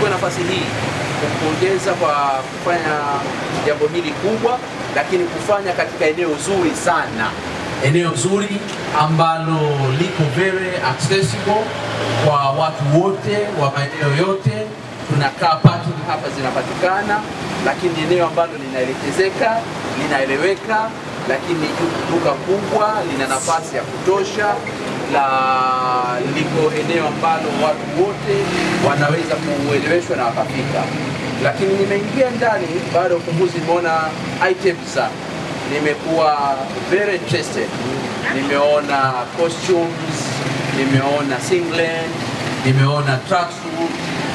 nichukue nafasi hii kumpongeza kwa kufanya jambo hili kubwa, lakini kufanya katika eneo zuri sana. Eneo zuri ambalo liko very accessible kwa watu wote wa maeneo yote. Tunakaa parking hapa zinapatikana, lakini eneo ambalo linaelekezeka, linaeleweka, lakini duka kubwa, lina nafasi ya kutosha, liko eneo ambalo watu wote wanaweza kueleweshwa na wakafika. Lakini nimeingia ndani baada ya ufunguzi, nimeona items sana. Nimekuwa very interested. Nimeona costumes, nimeona singlet, nimeona tracksuit,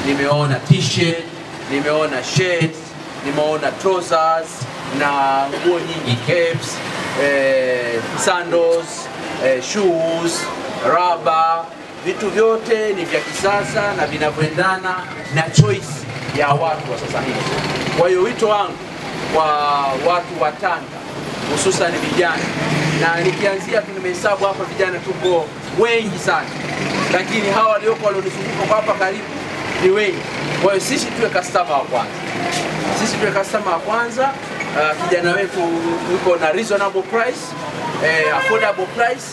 nimeona t-shirt, nimeona shirts, nimeona trousers na nguo nyingi, caps, sandals, shoes, rubber. Vitu vyote ni vya kisasa na vinavyoendana na choice ya watu wa sasa hivi. Kwa hiyo wito wangu kwa watu wa Tanga, hususan vijana, na nikianzia tumehesabu hapa vijana tuko wengi sana, lakini hawa walioko walionizunguka hapa karibu ni wengi. Kwa hiyo sisi tuwe customer wa kwanza. Sisi tuwe customer wa kwanza. Kijana wetu yuko na reasonable price, affordable price,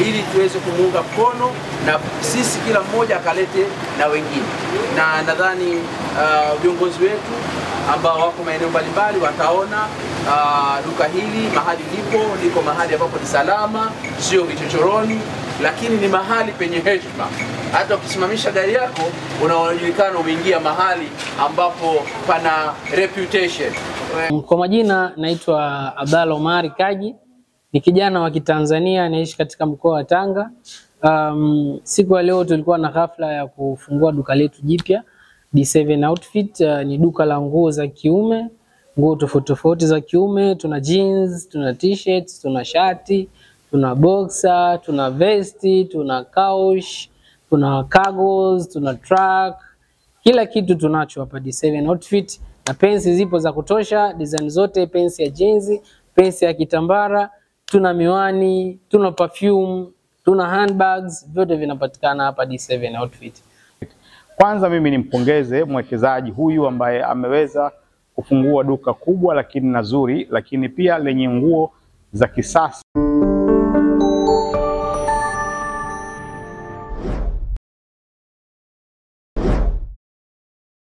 ili tuweze kumuunga mkono na sisi kila mmoja akalete na wengine. Na nadhani viongozi wetu ambao wako maeneo mbalimbali wataona duka hili mahali liko mahali ambapo ni salama, sio vichochoroni, lakini ni mahali penye heshima. Hata ukisimamisha gari yako unajulikana umeingia mahali ambapo pana reputation. Kwa majina naitwa Abdalla Omari Kaji, ni kijana wa Kitanzania anaishi katika mkoa wa Tanga. Siku ya leo tulikuwa na hafla ya kufungua duka letu jipya D7 Outfit. Ni duka la nguo za kiume, nguo tofauti tofauti za kiume. Tuna jeans, tuna t-shirts, tuna shati, tuna boxer, tuna vesti, tuna couch, tuna cargos, tuna track. Kila kitu tunacho hapa D7 Outfit, na pensi zipo za kutosha, design zote, pensi ya jeans, pensi ya kitambara, tuna miwani, tuna perfume, tuna handbags, vyote vinapatikana hapa D7 Outfit. Kwanza mimi nimpongeze mwekezaji huyu ambaye ameweza kufungua duka kubwa lakini nzuri, lakini pia lenye nguo za kisasa.